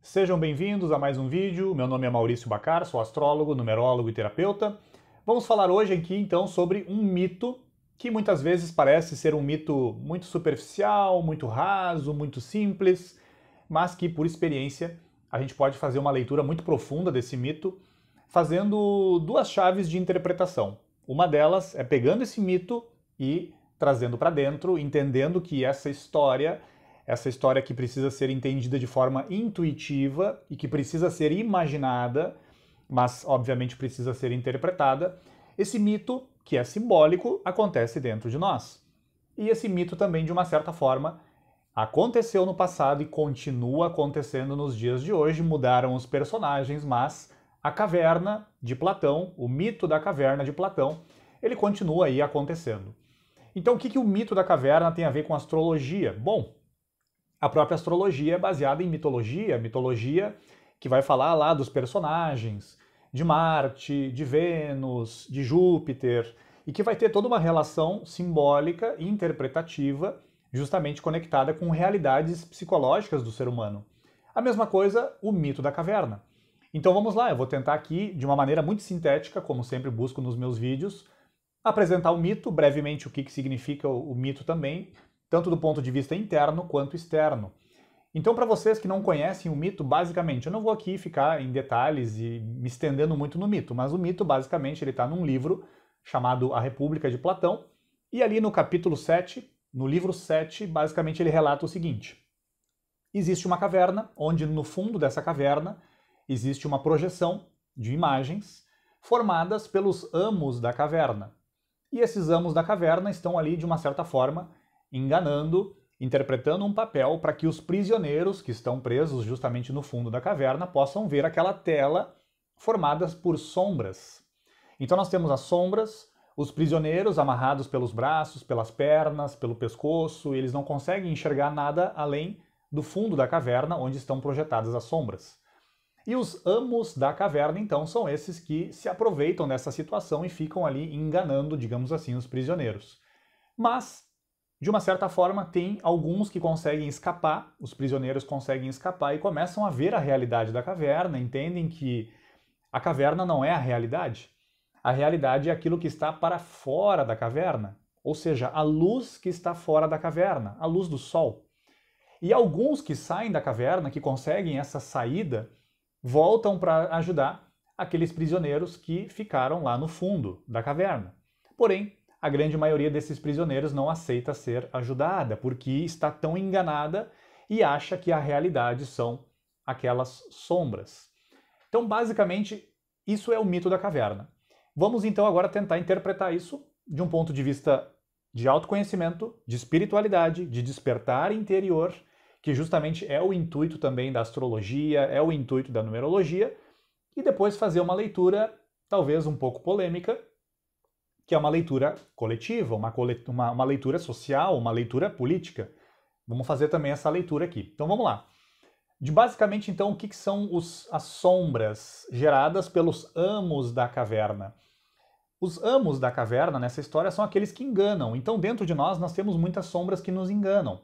Sejam bem-vindos a mais um vídeo. Meu nome é Maurício Bacar, sou astrólogo, numerólogo e terapeuta. Vamos falar hoje aqui então sobre um mito que muitas vezes parece ser um mito muito superficial, muito raso, muito simples, mas que por experiência a gente pode fazer uma leitura muito profunda desse mito, fazendo duas chaves de interpretação. Uma delas é pegando esse mito e trazendo para dentro, entendendo que essa história que precisa ser entendida de forma intuitiva e que precisa ser imaginada, mas obviamente precisa ser interpretada, esse mito, que é simbólico, acontece dentro de nós. E esse mito também, de uma certa forma, aconteceu no passado e continua acontecendo nos dias de hoje. Mudaram os personagens, mas a caverna de Platão, o mito da caverna de Platão, ele continua aí acontecendo. Então, o que o mito da caverna tem a ver com astrologia? Bom, a própria astrologia é baseada em mitologia, mitologia que vai falar lá dos personagens, de Marte, de Vênus, de Júpiter, e que vai ter toda uma relação simbólica e interpretativa justamente conectada com realidades psicológicas do ser humano. A mesma coisa, o mito da caverna. Então vamos lá, eu vou tentar aqui, de uma maneira muito sintética, como sempre busco nos meus vídeos, apresentar o mito, brevemente o que significa o mito também, tanto do ponto de vista interno quanto externo. Então, para vocês que não conhecem o mito, basicamente, eu não vou aqui ficar em detalhes e me estendendo muito no mito, mas o mito, basicamente, ele está num livro chamado A República de Platão, e ali no capítulo 7, no livro 7, basicamente ele relata o seguinte: existe uma caverna, onde no fundo dessa caverna existe uma projeção de imagens formadas pelos amos da caverna. E esses amos da caverna estão ali, de uma certa forma, enganando, interpretando um papel para que os prisioneiros que estão presos justamente no fundo da caverna possam ver aquela tela formada por sombras. Então nós temos as sombras, os prisioneiros amarrados pelos braços, pelas pernas, pelo pescoço, e eles não conseguem enxergar nada além do fundo da caverna onde estão projetadas as sombras. E os amos da caverna, então, são esses que se aproveitam dessa situação e ficam ali enganando, digamos assim, os prisioneiros. Mas, de uma certa forma, tem alguns que conseguem escapar, os prisioneiros conseguem escapar e começam a ver a realidade da caverna, entendem que a caverna não é a realidade. A realidade é aquilo que está para fora da caverna, ou seja, a luz que está fora da caverna, a luz do sol. E alguns que saem da caverna, que conseguem essa saída, voltam para ajudar aqueles prisioneiros que ficaram lá no fundo da caverna. Porém, a grande maioria desses prisioneiros não aceita ser ajudada, porque está tão enganada e acha que a realidade são aquelas sombras. Então, basicamente, isso é o mito da caverna. Vamos então agora tentar interpretar isso de um ponto de vista de autoconhecimento, de espiritualidade, de despertar interior, que justamente é o intuito também da astrologia, é o intuito da numerologia, e depois fazer uma leitura talvez um pouco polêmica, que é uma leitura coletiva, uma leitura social, uma leitura política. Vamos fazer também essa leitura aqui. Então vamos lá. Basicamente, então, o que são as sombras geradas pelos amos da caverna? Os amos da caverna, nessa história, são aqueles que enganam. Então, dentro de nós temos muitas sombras que nos enganam.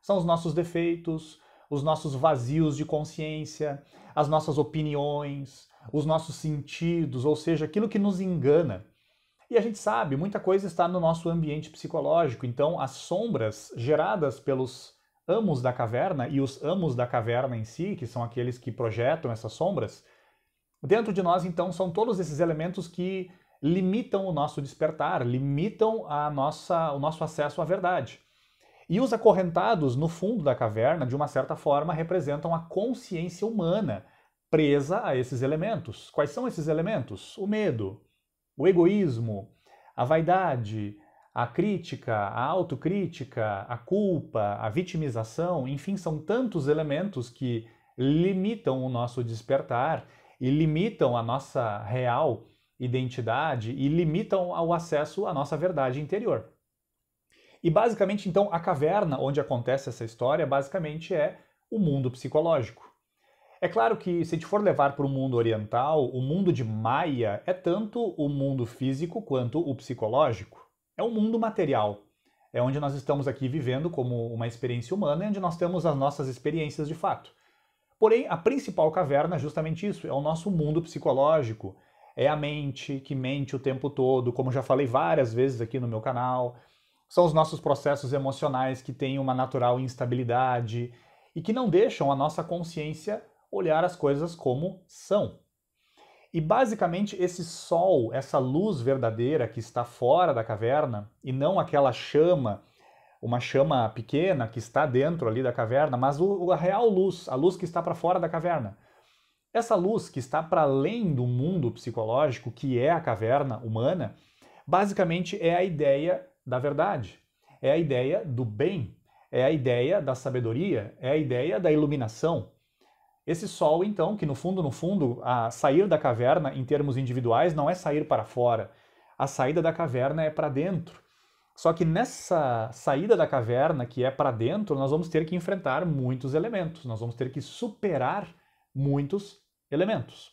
São os nossos defeitos, os nossos vazios de consciência, as nossas opiniões, os nossos sentidos, ou seja, aquilo que nos engana. E a gente sabe, muita coisa está no nosso ambiente psicológico, então as sombras geradas pelos amos da caverna e os amos da caverna em si, que são aqueles que projetam essas sombras, dentro de nós então são todos esses elementos que limitam o nosso despertar, limitam o nosso acesso à verdade. E os acorrentados no fundo da caverna, de uma certa forma, representam a consciência humana presa a esses elementos. Quais são esses elementos? O medo, o egoísmo, a vaidade, a crítica, a autocrítica, a culpa, a vitimização, enfim, são tantos elementos que limitam o nosso despertar e limitam a nossa real identidade e limitam o acesso à nossa verdade interior. E basicamente, então, a caverna onde acontece essa história, basicamente é o mundo psicológico. É claro que se a gente for levar para o mundo oriental, o mundo de Maia é tanto o mundo físico quanto o psicológico. É um mundo material. É onde nós estamos aqui vivendo como uma experiência humana e onde nós temos as nossas experiências de fato. Porém, a principal caverna é justamente isso, é o nosso mundo psicológico. É a mente que mente o tempo todo, como já falei várias vezes aqui no meu canal. São os nossos processos emocionais que têm uma natural instabilidade e que não deixam a nossa consciência olhar as coisas como são. E basicamente esse sol, essa luz verdadeira que está fora da caverna, e não aquela chama, uma chama pequena que está dentro ali da caverna, mas a real luz, a luz que está para fora da caverna. Essa luz que está para além do mundo psicológico, que é a caverna humana, basicamente é a ideia da verdade, é a ideia do bem, é a ideia da sabedoria, é a ideia da iluminação. Esse sol, então, que no fundo, a sair da caverna em termos individuais não é sair para fora. A saída da caverna é para dentro. Só que nessa saída da caverna, que é para dentro, nós vamos ter que enfrentar muitos elementos. Nós vamos ter que superar muitos elementos.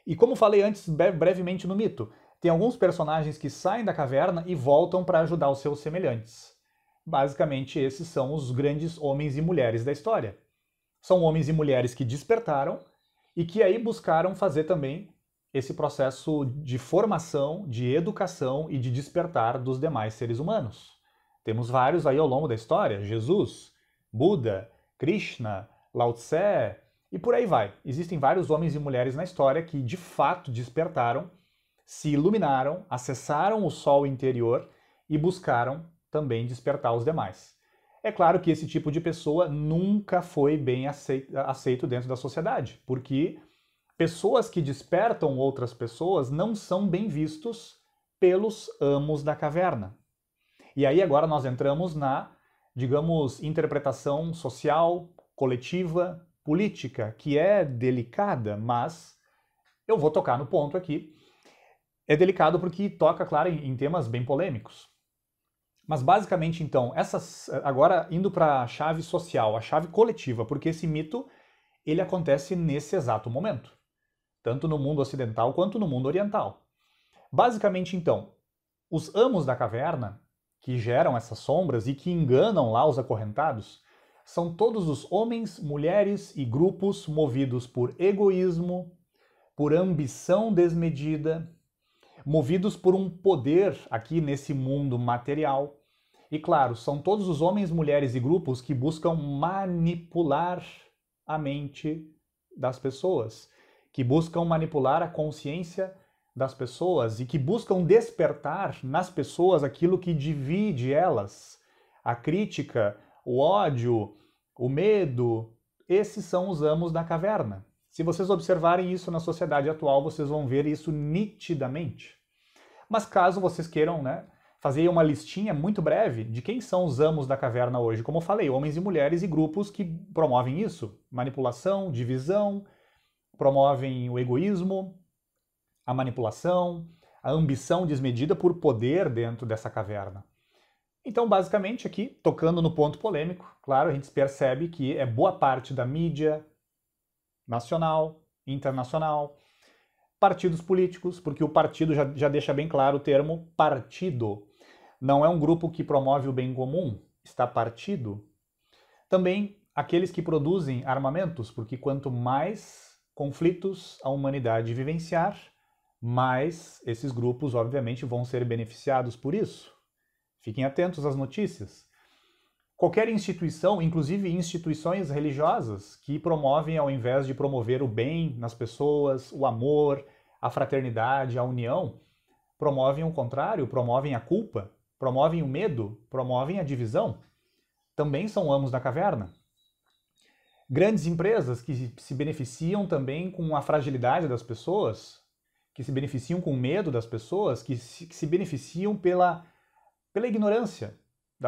E como falei antes brevemente no mito, tem alguns personagens que saem da caverna e voltam para ajudar os seus semelhantes. Basicamente, esses são os grandes homens e mulheres da história. São homens e mulheres que despertaram e que aí buscaram fazer também esse processo de formação, de educação e de despertar dos demais seres humanos. Temos vários aí ao longo da história, Jesus, Buda, Krishna, Lao Tse e por aí vai. Existem vários homens e mulheres na história que de fato despertaram, se iluminaram, acessaram o sol interior e buscaram também despertar os demais. É claro que esse tipo de pessoa nunca foi bem aceito dentro da sociedade, porque pessoas que despertam outras pessoas não são bem vistos pelos amos da caverna. E aí agora nós entramos na, digamos, interpretação social, coletiva, política, que é delicada, mas eu vou tocar no ponto aqui. É delicado porque toca, claro, em temas bem polêmicos. Mas basicamente, então, agora indo para a chave social, a chave coletiva, porque esse mito ele acontece nesse exato momento, tanto no mundo ocidental quanto no mundo oriental. Basicamente, então, os amos da caverna, que geram essas sombras e que enganam lá os acorrentados, são todos os homens, mulheres e grupos movidos por egoísmo, por ambição desmedida, movidos por um poder aqui nesse mundo material. E claro, são todos os homens, mulheres e grupos que buscam manipular a mente das pessoas, que buscam manipular a consciência das pessoas e que buscam despertar nas pessoas aquilo que divide elas. A crítica, o ódio, o medo, esses são os amos da caverna. Se vocês observarem isso na sociedade atual, vocês vão ver isso nitidamente. Mas caso vocês queiram, fazer uma listinha muito breve de quem são os amos da caverna hoje, como eu falei, homens e mulheres e grupos que promovem isso, manipulação, divisão, promovem o egoísmo, a manipulação, a ambição desmedida por poder dentro dessa caverna. Então, basicamente, aqui, tocando no ponto polêmico, claro, a gente percebe que é boa parte da mídia nacional, internacional, partidos políticos, porque o partido já deixa bem claro o termo partido. Não é um grupo que promove o bem comum, está partido. Também aqueles que produzem armamentos, porque quanto mais conflitos a humanidade vivenciar, mais esses grupos, obviamente, vão ser beneficiados por isso. Fiquem atentos às notícias. Qualquer instituição, inclusive instituições religiosas, que promovem, ao invés de promover o bem nas pessoas, o amor, a fraternidade, a união, promovem o contrário, promovem a culpa, promovem o medo, promovem a divisão. Também são amos da caverna. Grandes empresas que se beneficiam também com a fragilidade das pessoas, que se beneficiam com o medo das pessoas, que se beneficiam pela ignorância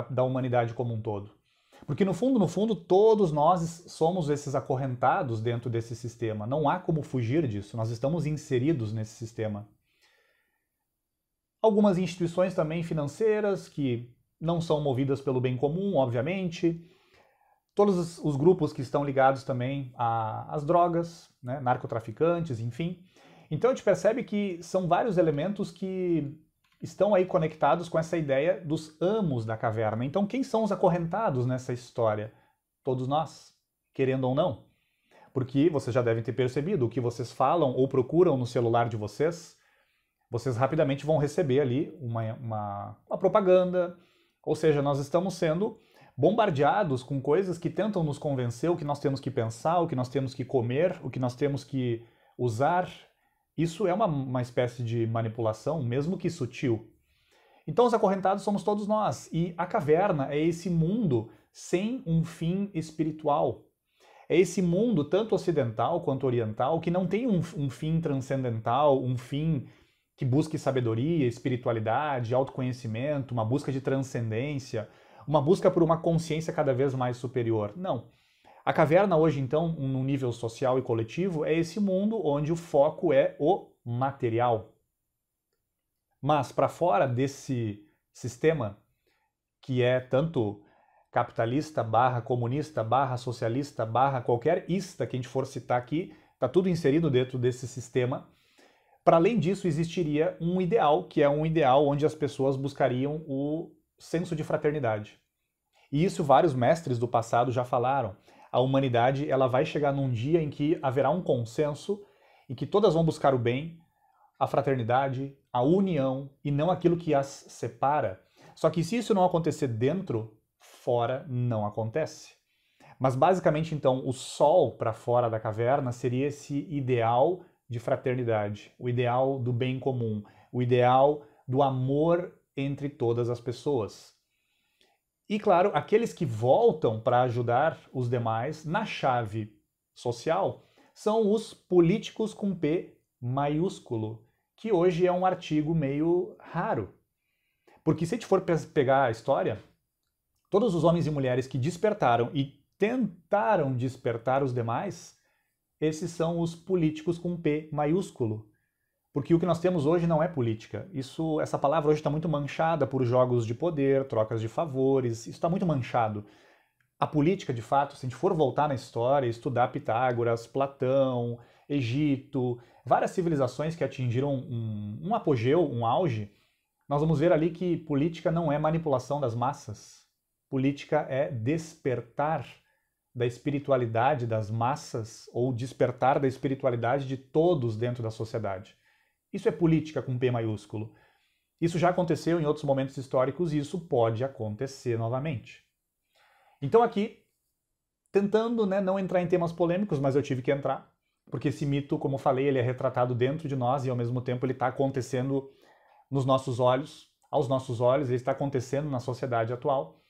da humanidade como um todo. Porque no fundo, todos nós somos esses acorrentados dentro desse sistema. Não há como fugir disso, nós estamos inseridos nesse sistema. Algumas instituições também financeiras que não são movidas pelo bem comum, obviamente. Todos os grupos que estão ligados também às drogas, narcotraficantes, enfim. Então a gente percebe que são vários elementos que estão aí conectados com essa ideia dos amos da caverna. Então quem são os acorrentados nessa história? Todos nós, querendo ou não. Porque vocês já devem ter percebido, o que vocês falam ou procuram no celular de vocês, vocês rapidamente vão receber ali uma propaganda, ou seja, nós estamos sendo bombardeados com coisas que tentam nos convencer o que nós temos que pensar, o que nós temos que comer, o que nós temos que usar. Isso é uma espécie de manipulação, mesmo que sutil. Então os acorrentados somos todos nós, e a caverna é esse mundo sem um fim espiritual. É esse mundo, tanto ocidental quanto oriental, que não tem um fim transcendental, um fim que busque sabedoria, espiritualidade, autoconhecimento, uma busca de transcendência, uma busca por uma consciência cada vez mais superior. Não. A caverna hoje, então, num nível social e coletivo, é esse mundo onde o foco é o material. Mas para fora desse sistema, que é tanto capitalista, barra comunista, barra socialista, barra qualquer ista que a gente for citar aqui, está tudo inserido dentro desse sistema. Para além disso, existiria um ideal, que é um ideal onde as pessoas buscariam o senso de fraternidade. E isso vários mestres do passado já falaram. A humanidade ela vai chegar num dia em que haverá um consenso, em que todas vão buscar o bem, a fraternidade, a união, e não aquilo que as separa. Só que se isso não acontecer dentro, fora não acontece. Mas basicamente, então, o sol para fora da caverna seria esse ideal de fraternidade, o ideal do bem comum, o ideal do amor entre todas as pessoas. E, claro, aqueles que voltam para ajudar os demais na chave social são os políticos com P maiúsculo, que hoje é um artigo meio raro. Porque se a gente for pegar a história, todos os homens e mulheres que despertaram e tentaram despertar os demais, esses são os políticos com P maiúsculo. Porque o que nós temos hoje não é política. Essa palavra hoje está muito manchada por jogos de poder, trocas de favores, isso está muito manchado. A política, de fato, se a gente for voltar na história, estudar Pitágoras, Platão, Egito, várias civilizações que atingiram um apogeu, um auge, nós vamos ver ali que política não é manipulação das massas. Política é despertar da espiritualidade das massas ou despertar da espiritualidade de todos dentro da sociedade. Isso é política com P maiúsculo. Isso já aconteceu em outros momentos históricos e isso pode acontecer novamente. Então aqui, tentando não entrar em temas polêmicos, mas eu tive que entrar, porque esse mito, como eu falei, ele é retratado dentro de nós e ao mesmo tempo ele está acontecendo nos nossos olhos, aos nossos olhos, ele está acontecendo na sociedade atual.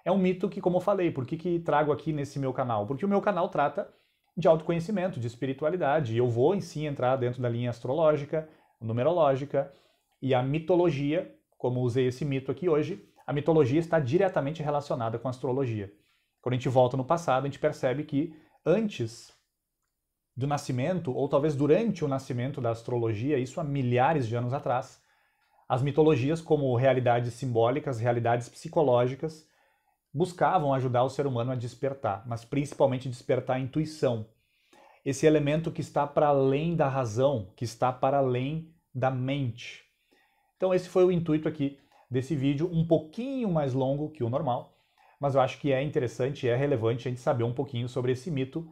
É um mito que, como eu falei, por que trago aqui nesse meu canal? Porque o meu canal trata de autoconhecimento, de espiritualidade, e eu vou em si entrar dentro da linha astrológica, numerológica, e a mitologia, como usei esse mito aqui hoje, a mitologia está diretamente relacionada com a astrologia. Quando a gente volta no passado, a gente percebe que antes do nascimento, ou talvez durante o nascimento da astrologia, isso há milhares de anos atrás, as mitologias, como realidades simbólicas, realidades psicológicas, buscavam ajudar o ser humano a despertar, mas principalmente despertar a intuição. Esse elemento que está para além da razão, que está para além da mente. Então esse foi o intuito aqui desse vídeo, um pouquinho mais longo que o normal, mas eu acho que é interessante e é relevante a gente saber um pouquinho sobre esse mito,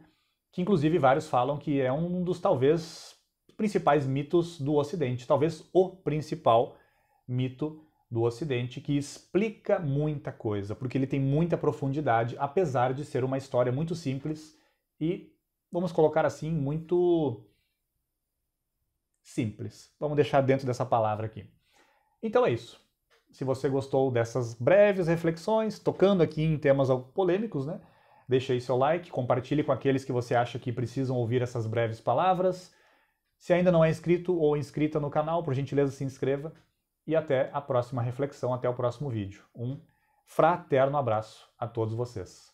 que inclusive vários falam que é um dos talvez principais mitos do Ocidente, talvez o principal mito do Ocidente, que explica muita coisa, porque ele tem muita profundidade, apesar de ser uma história muito simples e, vamos colocar assim, muito simples. Vamos deixar dentro dessa palavra aqui. Então é isso. Se você gostou dessas breves reflexões, tocando aqui em temas polêmicos, deixa aí seu like, compartilhe com aqueles que você acha que precisam ouvir essas breves palavras. Se ainda não é inscrito ou inscrita no canal, por gentileza se inscreva. E até a próxima reflexão, até o próximo vídeo. Um fraterno abraço a todos vocês.